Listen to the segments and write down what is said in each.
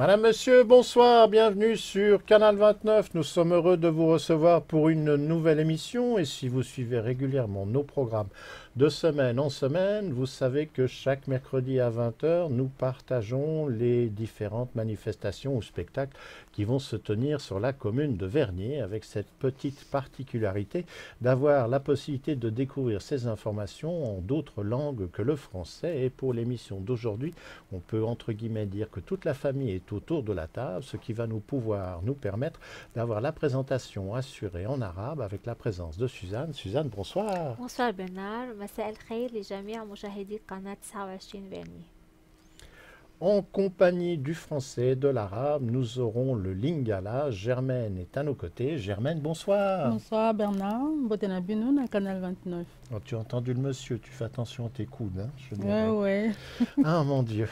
Madame, Monsieur, bonsoir, bienvenue sur Canal 29. Nous sommes heureux de vous recevoir pour une nouvelle émission et si vous suivez régulièrement nos programmes de semaine en semaine, vous savez que chaque mercredi à 20 heures, nous partageons les différentes manifestations ou spectacles qui vont se tenir sur la commune de Vernier avec cette petite particularité d'avoir la possibilité de découvrir ces informations en d'autres langues que le français. Et pour l'émission d'aujourd'hui, on peut entre guillemets dire que toute la famille est autour de la table, ce qui va nous permettre d'avoir la présentation assurée en arabe avec la présence de Suzanne. Suzanne, bonsoir. Bonsoir Bernard, مساء الخير لجميع مشاهدي قناة 29 فيرني. En compagnie du français et de l'arabe, nous aurons le lingala. Germaine est à nos côtés. Germaine, bonsoir. Bonsoir Bernard, Botenabinou, dans le canal 29. Oh, tu as entendu le monsieur, tu fais attention à tes coudes. Hein, ouais. Ah mon Dieu.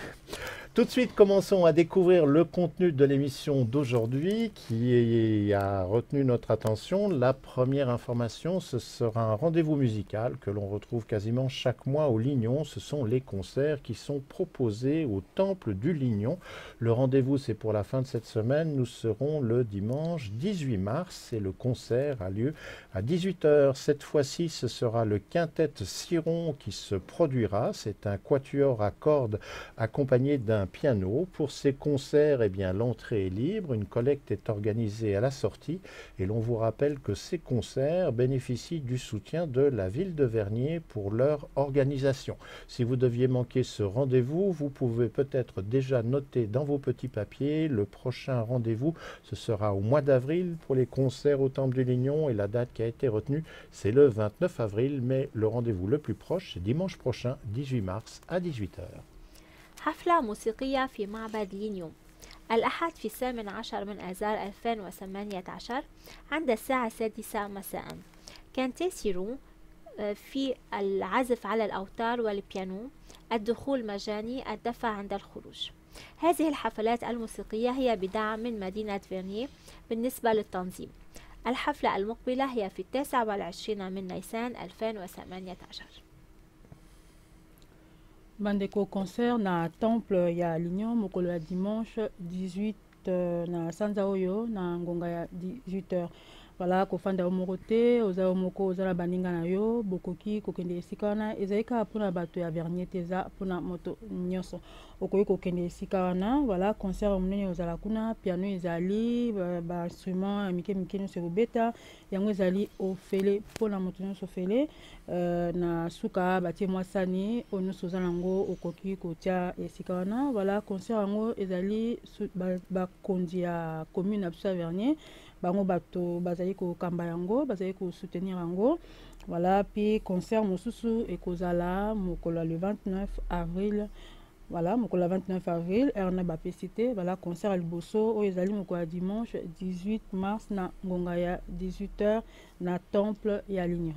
Tout de suite, commençons à découvrir le contenu de l'émission d'aujourd'hui qui a retenu notre attention. La première information, ce sera un rendez-vous musical que l'on retrouve quasiment chaque mois au Lignon. Ce sont les concerts qui sont proposés au Temple du Lignon. Le rendez-vous, c'est pour la fin de cette semaine. Nous serons le dimanche 18 mars et le concert a lieu à 18 h. Cette fois-ci, ce sera le quintet Siron qui se produira. C'est un quatuor à cordes accompagné d'un piano. Pour ces concerts, eh bien, l'entrée est libre, une collecte est organisée à la sortie et l'on vous rappelle que ces concerts bénéficient du soutien de la ville de Vernier pour leur organisation. Si vous deviez manquer ce rendez-vous, vous pouvez peut-être déjà noter dans vos petits papiers le prochain rendez-vous. Ce sera au mois d'avril pour les concerts au Temple du Lignon et la date qui a été retenue, c'est le 29 avril, mais le rendez-vous le plus proche, c'est dimanche prochain, 18 mars à 18 h. حفلة موسيقية في معبد لينيوم الأحد في 18 من آذار 2018 عند الساعة 6 مساء. كانتي سيرون في العزف على الأوتار والبيانو، الدخول مجاني، الدفع عند الخروج. هذه الحفلات الموسيقية هي بدعم من مدينة فيرنيه بالنسبة للتنظيم. الحفلة المقبلة هي في 29 من نيسان 2018. Bandeko concert na temple ya Lignon mokolo ya dimanche 18 na sanza oyo na ngonga ya 18 h. Voilà, kofanda omoko te oza omoko ozala baninga na yo bokoki kokende esika wana ezali kaka mpona bato ya Vernier te eza mpona moto nyonso okoki kokende esika wana. Voilà, concert monene ozala kuna, piano ezali bainstrument ya mike nyonso ekobeta yango ezali ofele mpona moto nyonso ofele na suka batie mwasani oyo nyonso oza nango okoki kotia esika wana. Voilà, concert yango ezali bakonzi ya commune na biso ya Vernier bango bato bazali kokamba yango bazali soutenir yango. Voilà, puis concert mosusu ekozala mokolo le 29 avril. Voilà, mokolo 29 avril erna bapesite. Voilà, concert liboso oyo ezali mokolo dimanche 18 mars na ngonga ya 18 h na temple ya Lignon.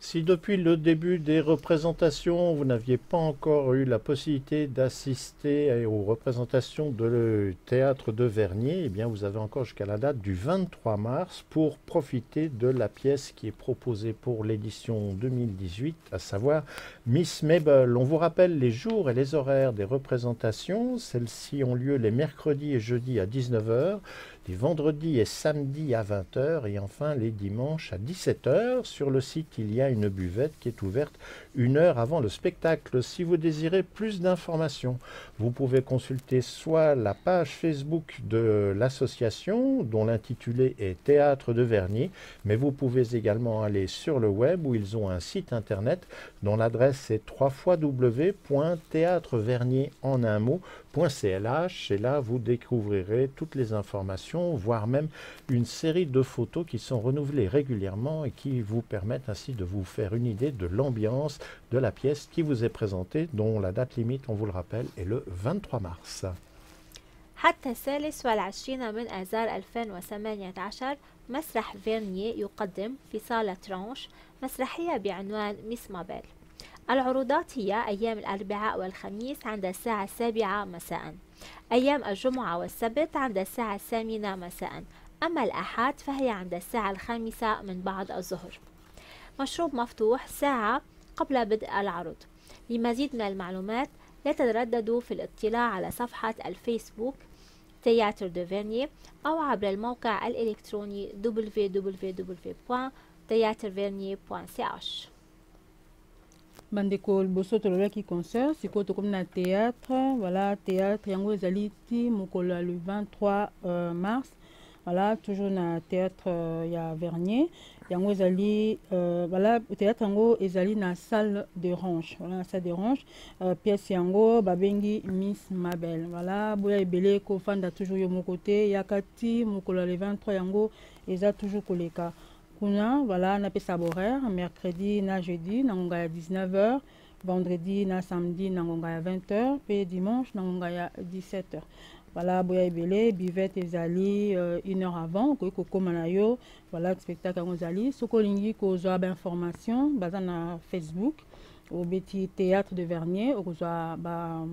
Si depuis le début des représentations, vous n'aviez pas encore eu la possibilité d'assister aux représentations de théâtre de Vernier, eh bien vous avez encore jusqu'à la date du 23 mars pour profiter de la pièce qui est proposée pour l'édition 2018, à savoir Miss Mabel. On vous rappelle les jours et les horaires des représentations. Celles-ci ont lieu les mercredis et jeudis à 19 h, les vendredis et samedis à 20 h et enfin les dimanches à 17 h. Sur le site, il y a une buvette qui est ouverte 1 heure avant le spectacle. Si vous désirez plus d'informations, vous pouvez consulter soit la page Facebook de l'association dont l'intitulé est Théâtre de Vernier, mais vous pouvez également aller sur le web où ils ont un site internet dont l'adresse est www.theatrevernier.ch et là vous découvrirez toutes les informations, voire même une série de photos qui sont renouvelées régulièrement et qui vous permettent ainsi de vous faire une idée de l'ambiance de la pièce qui vous est présentée, dont la date limite, on vous le rappelle, est le 23 mars. حتى 23 من آذار 2018 مسرح فيرنيه يقدم في صالة ترانش مسرحية بعنوان ميس مابيل. العروضات هي أيام الأربعاء والخميس عند الساعة 7 مساء، أيام الجمعة والسبت عند الساعة 8 مساء، أما الأحد فهي عند الساعة 5 من بعد الظهر. مشروب مفتوح ساعة قبل بدء العرض. لمزيد من المعلومات لا تترددوا في الاطلاع على صفحة الفيسبوك تياتر دو فيرني أو عبر الموقع الإلكتروني www.theatervernier.ch. bandeko liboso tolobaki concert sikoyo tokomi na théâtre. Voilà, théâtre yango ezali ti mokolo ya le 23 mars. Voilà, toujours na théâtre ya Vernier. Yango ezali voilà, théâtre yango ezali na salle de range. Voilà, na salle de range. Pièce yango babengi Miss Mabel. Voilà, boya ebele ko fanda toujours yo moko te yakati mokolo ya le 23 yango eza toujours koleka. Kuna, voilà, na pesa horaire, mercredi na jeudi, na ngonga ya 19h, vendredi na samedi, na ngonga ya 20h, puis dimanche, na ngonga ya 17h. Voilà, boya ebele, bivette ezali 1 heure avant, ko koma na yo, voilà, spectacle yango ezali. Soko lingi ko zwa ba information, baza na Facebook, au beti théâtre de Vernier, au zwa ba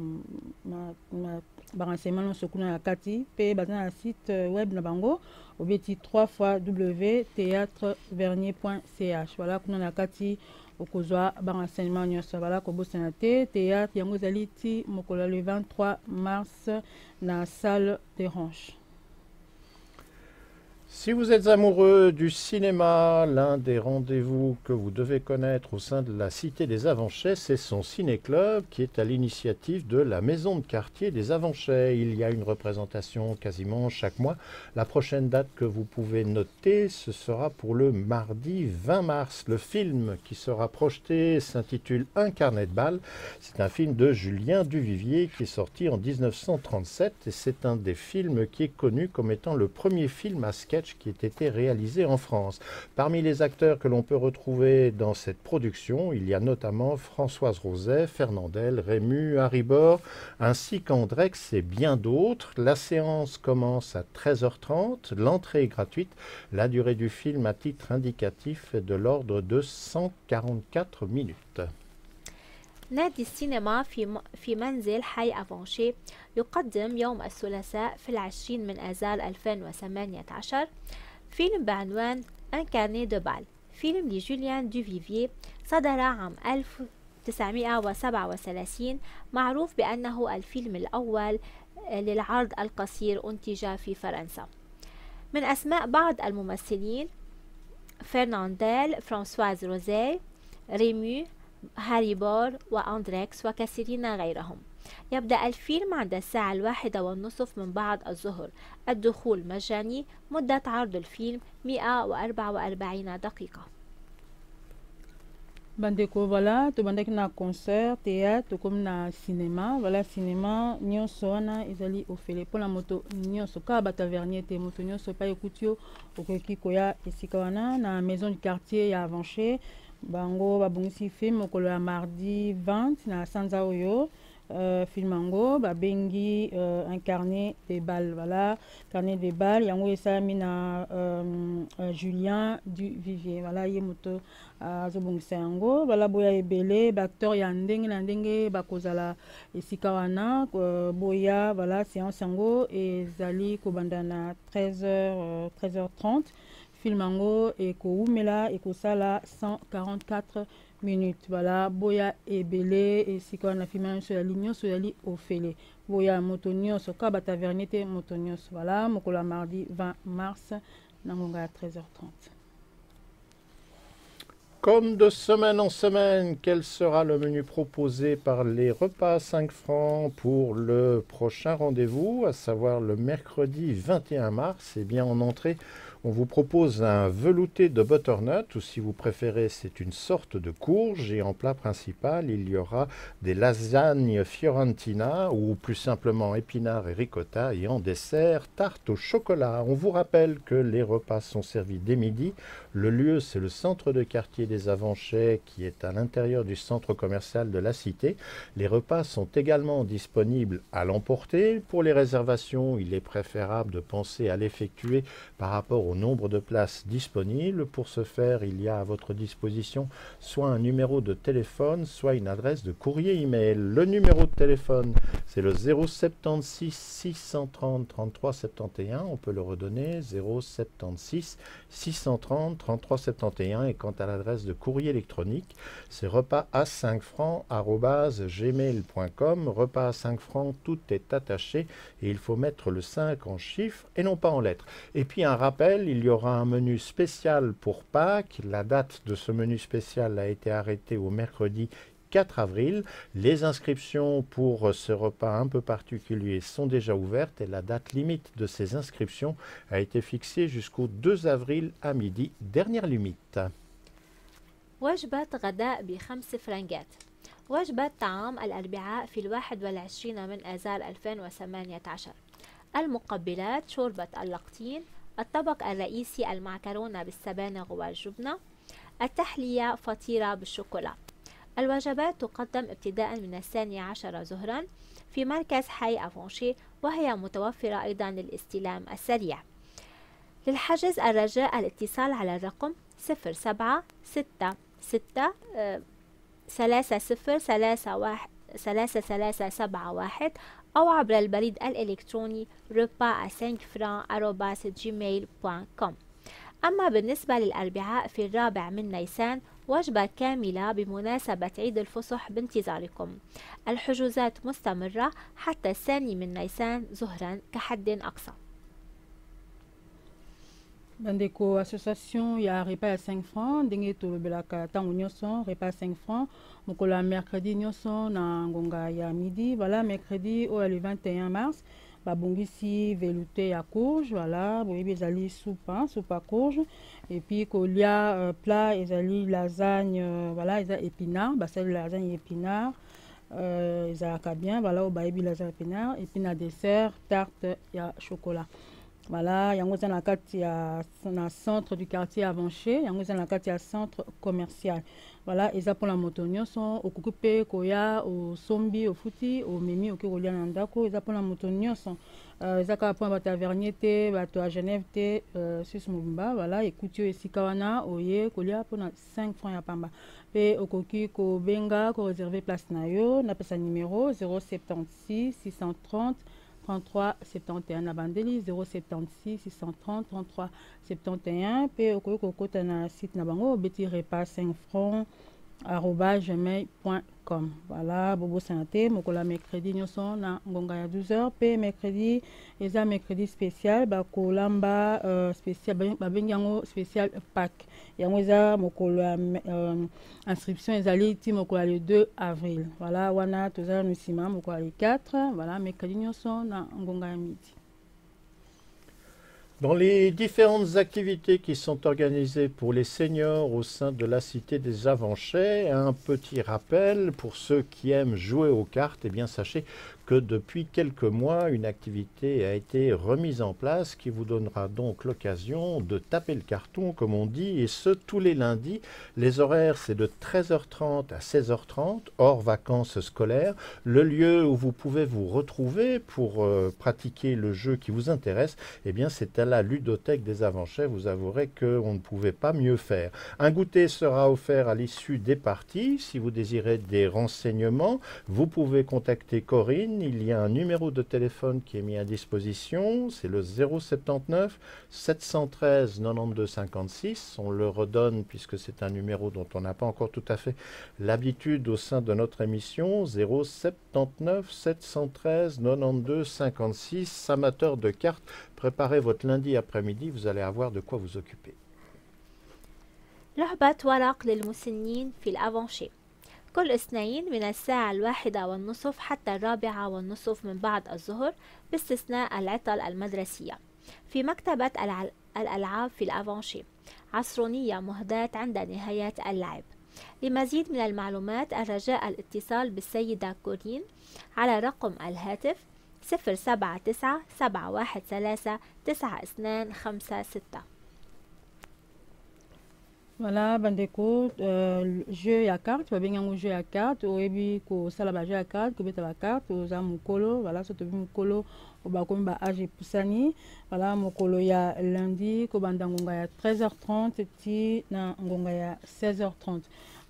renseignement sokuna ya kati, pe baza na site web na bango, au beti 3w.theatrevernier.ch. Voilà, kuna na kati okozwa ba renseignement nyonso. Voilà, ko bosana te théâtre yango ezali ti mokolo le 23 mars na salle des Ranches. Si vous êtes amoureux du cinéma, l'un des rendez-vous que vous devez connaître au sein de la Cité des Avanchais, c'est son ciné-club qui est à l'initiative de la maison de quartier des Avanchais. Il y a une représentation quasiment chaque mois. La prochaine date que vous pouvez noter, ce sera pour le mardi 20 mars. Le film qui sera projeté s'intitule Un carnet de balles. C'est un film de Julien Duvivier qui est sorti en 1937 et c'est un des films qui est connu comme étant le premier film à sketch qui ait été réalisé en France. Parmi les acteurs que l'on peut retrouver dans cette production, il y a notamment Françoise Roset, Fernandel, Rému, Haribor, ainsi qu'Andrex et bien d'autres. La séance commence à 13h30, l'entrée est gratuite. La durée du film à titre indicatif est de l'ordre de 144 minutes. نادي السينما في منزل حي أفانشي يقدم يوم الثلاثاء في 20 من آذار 2018 فيلم بعنوان Un carnet de balles. فيلم لجوليان دوفيفييه صدر عام 1937 معروف بأنه الفيلم الأول للعرض القصير أنتج في فرنسا. من أسماء بعض الممثلين فرنانديل، فرانسواز روزي، ريمو، هاريبور وأندريكس وكثيرين غيرهم. يبدأ الفيلم عند الساعة 1:30 من بعد الظهر. الدخول مجاني. مدة عرض الفيلم 144 دقيقة. Bandeko, voilà, to bandaki na concert, théâtre, comme na cinéma, voilà, cinéma, nyonso wana ezali ofele pona moto nyonso ka bata Vernier te moto nyonso pa ekutio okoki koya esika wana na maison du quartier ya Avanché. Bango babongisi film mokolo ya mardi 20 na sanza oyo. Film yango babengi Un carnet de balles. Voilà, carnet de balles yango esalami na Julien Duvivier. Voilà, ye moto azobongisa yango. Voilà, boya ebele baacteur ya ndenge na ndenge bakozala esika wana boya. Voilà, séance yango ezali kobanda na 13h30. Film yango ekoumela ekosala 144 minutes. Voilà, boya ebele esika na film yango ya ligne so yali ofele boya moto nyonso ka bata Vernier te moto nyonso. Voilà, mokolo mardi 20 mars na ngonga ya 13h30. Comme de semaine en semaine, quel sera le menu proposé par les repas à 5 francs pour le prochain rendez-vous, à savoir le mercredi 21 mars? Eh bien, en entrée, on vous propose un velouté de butternut, ou si vous préférez, c'est une sorte de courge. Et en plat principal, il y aura des lasagnes fiorentina, ou plus simplement épinards et ricotta. Et en dessert, tarte au chocolat. On vous rappelle que les repas sont servis dès midi. Le lieu, c'est le centre de quartier des Avanchais, qui est à l'intérieur du centre commercial de la Cité. Les repas sont également disponibles à l'emporter. Pour les réservations, il est préférable de penser à l'effectuer par rapport au nombre de places disponibles. Pour ce faire, il y a à votre disposition soit un numéro de téléphone, soit une adresse de courrier email. Le numéro de téléphone, c'est le 076 630 33 71. On peut le redonner, 076 630 33 71. Et quant à l'adresse adresse de courrier électronique. C'est repas à 5 francs@gmail.com. Repas à 5 francs, tout est attaché et il faut mettre le 5 en chiffres et non pas en lettres. Et puis un rappel, il y aura un menu spécial pour Pâques. La date de ce menu spécial a été arrêtée au mercredi 4 avril. Les inscriptions pour ce repas un peu particulier sont déjà ouvertes et la date limite de ces inscriptions a été fixée jusqu'au 2 avril à midi. Dernière limite. وجبة غداء ب5 فرنجات. وجبة طعام الأربعاء في 21 من آذار 2018. المقبلات شوربة اللقطين، الطبق الرئيسي المعكرونة بالسبانغ والجبنة، التحلية فطيرة بالشوكولا. الوجبات تقدم ابتداء من 12 ظهرا في مركز حي أفونشي، وهي متوفرة أيضا للاستلام السريع. للحجز الرجاء الاتصال على الرقم 0766303371 أو عبر البريد الإلكتروني repas@5francs@gmail.com. أما بالنسبة للأربعاء في 4 من نيسان وجبة كاملة بمناسبة عيد الفصح بانتظاركم. الحجوزات مستمرة حتى 2 من نيسان ظهرا كحد أقصى. Bandeko association ya repas à 5 francs ndenge tolobelaka ntango nyonso repas à 5 francs mokolo ya mercredi nyonso na ngonga ya midi. Voilà, mercredi oyo le 21 mars babongisi velouté ya courge, voilà, boyebi ezali soupe à courge, et puis kolia plat ezali lasagne, voilà, eza épinard, basali lasagne épinard, ezalaka bien, voilà, oyo bayebi lasagne épinard, et puis na dessert tarte ya chocolat. Voilà, yango eza na kati ya na centre du quartier Avanché, yango eza na kati ya centre commercial. Voilà, eza mpona moto nyonso okoki mpe koya osombi ofuti omemi okoki kolia na ndako, eza mpona moto nyonso. Eza kaka mpona bato ya Vernier te, bato ya Genève te, Suisse mobimba. Voilà, ekuti oyo esika wana oye kolia mpona 5 francs ya pamba. Mpe okoki kobenga koreserve place na yo, napesa numéro 076 630 33 71 na bandeli 076 630 33 71. Pe okoki kokota na site na bango obeti repas 5 francs @gmail.com. Voilà, bobo santé mokola mercredi nyonso na ngonga ya 12h. Pe mercredi eza mercredi spécial bakolamba spécial babengi yango spécial Pâques. Yango eza mokolo ya inscription ezali ti mokolo le 2 avril. Voilà, wana tozala no nsima mokolo le 4. Voilà, mercredi nyonso na ngonga ya midi. Dans les différentes activités qui sont organisées pour les seniors au sein de la Cité des Avanchais, un petit rappel pour ceux qui aiment jouer aux cartes, eh bien sachez que depuis quelques mois, une activité a été remise en place qui vous donnera donc l'occasion de taper le carton, comme on dit, et ce, tous les lundis. Les horaires, c'est de 13h30 à 16h30, hors vacances scolaires. Le lieu où vous pouvez vous retrouver pour pratiquer le jeu qui vous intéresse, eh bien, c'est à la ludothèque des Avanchais. Vous avouerez qu'on ne pouvait pas mieux faire. Un goûter sera offert à l'issue des parties. Si vous désirez des renseignements, vous pouvez contacter Corinne. Il y a un numéro de téléphone qui est mis à disposition, c'est le 079 713 92 56. On le redonne puisque c'est un numéro dont on n'a pas encore tout à fait l'habitude au sein de notre émission. 079 713 92 56. Amateurs de cartes, préparez votre lundi après-midi, vous allez avoir de quoi vous occuper. لعبة ورق للمسنين في الأفونشي كل اثنين من الساعة 1:30 حتى 4:30 من بعد الظهر باستثناء العطل المدرسية في مكتبة الألعاب في الأفونشي. عصرونية مهداة عند نهاية اللعب. لمزيد من المعلومات الرجاء الاتصال بالسيدة كورين على رقم الهاتف 079 713 9256. Voilà, bandeko, jeu ya carte, babengi yango jeu ya carte, oyebi kosala ba jeu ya carte, kobeta ba carte, oza mokolo, voilà, so tobi mokolo, obakomi ba age epusani, voilà, mokolo ya lundi, kobanda ngonga ya 13h30, ti na ngonga ya 16h30.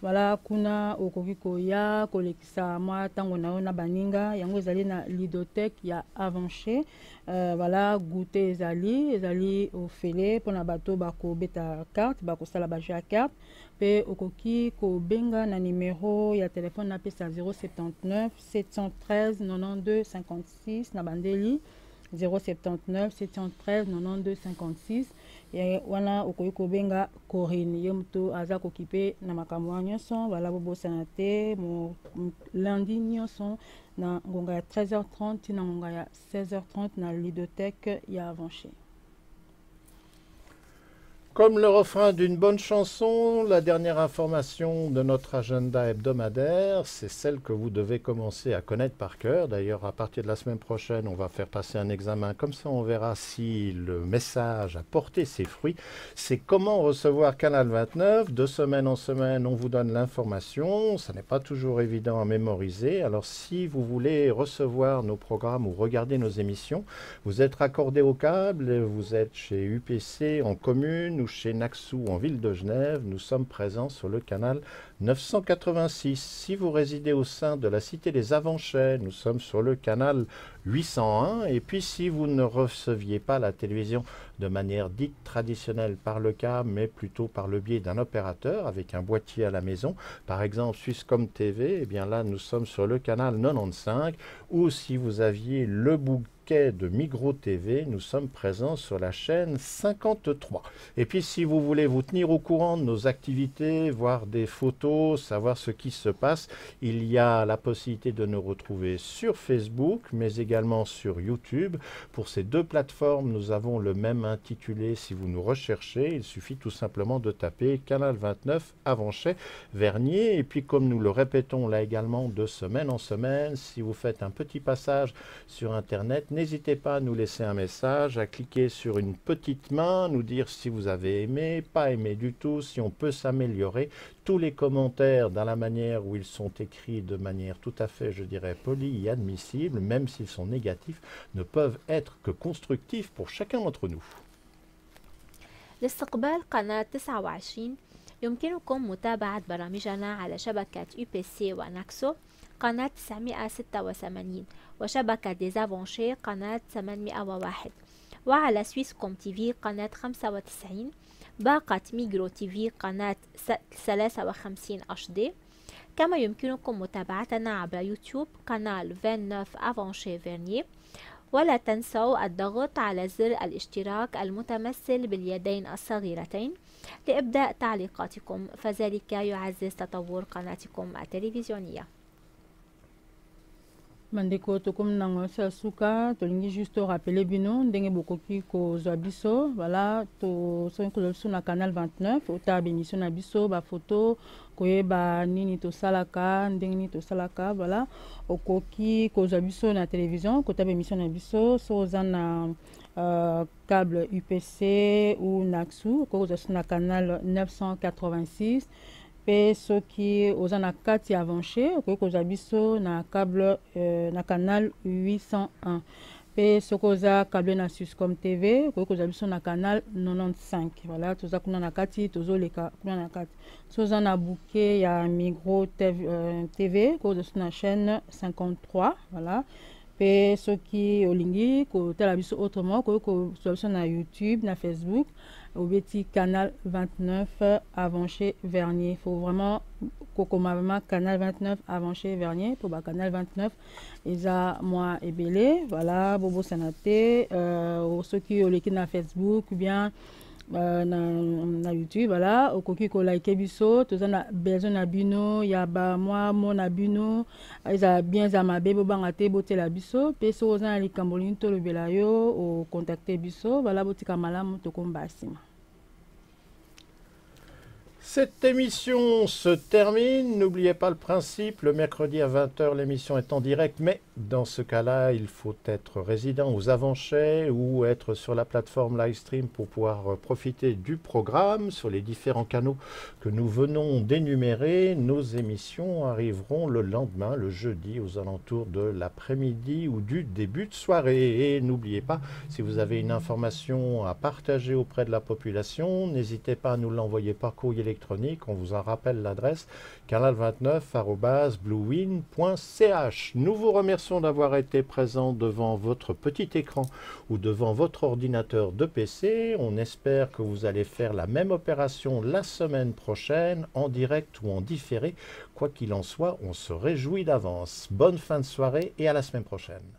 voilà kuna okoki koya kolekisa mwa ntango na yo na baninga yango ezali na Ludothèque ya Avanché. Voilà goûter ezali ofele mpona bato bakobeta carte bakosala bajeu ya carte pe okoki kobenga na numero ya telefone napesa 079 713 92 56 na bandeli 079 713 92 56 wana okoki kobenga Corinne ye moto aza kokipe na makambo wana nyonso bala bobosana te lundi nyonso na ngonga ya 13h30 na ngonga ya 16h30 na Ludothèque ya Avanché. Comme le refrain d'une bonne chanson, la dernière information de notre agenda hebdomadaire, c'est celle que vous devez commencer à connaître par cœur. D'ailleurs, à partir de la semaine prochaine, on va faire passer un examen. Comme ça, on verra si le message a porté ses fruits. C'est comment recevoir Canal 29. De semaine en semaine, on vous donne l'information. Ça n'est pas toujours évident à mémoriser. Alors, si vous voulez recevoir nos programmes ou regarder nos émissions, vous êtes raccordé au câble, vous êtes chez UPC en commune ou chez Naxou en ville de Genève, nous sommes présents sur le canal 986. Si vous résidez au sein de la cité des Avanchais, nous sommes sur le canal 801. Et puis si vous ne receviez pas la télévision de manière dite traditionnelle par le câble, mais plutôt par le biais d'un opérateur avec un boîtier à la maison, par exemple Swisscom TV, eh bien là nous sommes sur le canal 95. Ou si vous aviez le bouquet de Migros TV, nous sommes présents sur la chaîne 53. Et puis si vous voulez vous tenir au courant de nos activités, voir des photos, savoir ce qui se passe, il y a la possibilité de nous retrouver sur Facebook, mais également sur YouTube. Pour ces deux plateformes, nous avons le même intitulé. Si vous nous recherchez, il suffit tout simplement de taper Canal 29 Avanché Vernier. Et puis comme nous le répétons là également de semaine en semaine, si vous faites un petit passage sur Internet, n'hésitez pas à nous laisser un message, à cliquer sur une petite main, nous dire si vous avez aimé, pas aimé du tout, si on peut s'améliorer. Tous les commentaires, dans la manière où ils sont écrits de manière tout à fait, je dirais, polie et admissible, même s'ils sont négatifs, ne peuvent être que constructifs pour chacun d'entre nous. لاستقبال قناة 29 يمكنكم متابعة برامجنا على شبكة UPC وناكسو قناة 986 وشبكة ديزافونشي قناة 801 وعلى سويسكوم تيفي قناة 95 باقة ميجرو تيفي قناة 53 HD. كما يمكنكم متابعتنا عبر يوتيوب قناة 29 أفانشي فيرنيي. ولا تنسوا الضغط على زر الاشتراك المتمثل باليدين الصغيرتين لإبداء تعليقاتكم، فذلك يعزز تطور قناتكم التلفزيونية. Mandeko tokomi nango suka tolingi juste rappeler bino ndenge bokoki kozwa biso voilà to soki kozwa biso na canal 29 otala bémission na biso bafoto koyeba nini tosalaka ndenge nini tosalaka voilà okoki kozwa biso na télévision kotala bémission na biso so oza na câble UPC ou Naxou okoki kozwa biso na canal 986 pe soki oza na kati ya Avanché okoki kozwa biso na câble na canal 801 pe soki oza câble na Swisscom TV okoki kozwa biso na canal 95. Voilà toza kuna na kati tozoleka kuna na kati. So oza na bouquet ya Migros TV okoki kozwa biso na chaîne 53. Voilà pe soki olingi kotala biso autrement okoki kozwa biso na YouTube na Facebook au petit canal 29 Avanché Vernier. Il faut vraiment vraiment canal 29 Avanché Vernier pour le canal 29 Isa moi et belé voilà bobo sanate ceux qui ont l'équipe na Facebook ou bien na YouTube voilà okoki ko like biso toza na besoin na bino ya ba moi mon abino isa bien za mabe bo banga te botela biso pe so oza na likambo lini to lobela yo o contacter biso voilà botika malamu to kombasima. Cette émission se termine. N'oubliez pas le principe, le mercredi à 20 h, l'émission est en direct, mais Dans ce cas-là, il faut être résident aux Avanchets ou être sur la plateforme Livestream pour pouvoir profiter du programme sur les différents canaux que nous venons d'énumérer. Nos émissions arriveront le lendemain, le jeudi, aux alentours de l'après-midi ou du début de soirée. Et n'oubliez pas, si vous avez une information à partager auprès de la population, n'hésitez pas à nous l'envoyer par courrier électronique. On vous en rappelle l'adresse canal29@bluewin.ch. Nous vous remercions d'avoir été présent devant votre petit écran ou devant votre ordinateur de PC. On espère que vous allez faire la même opération la semaine prochaine, en direct ou en différé. Quoi qu'il en soit, on se réjouit d'avance. Bonne fin de soirée et à la semaine prochaine.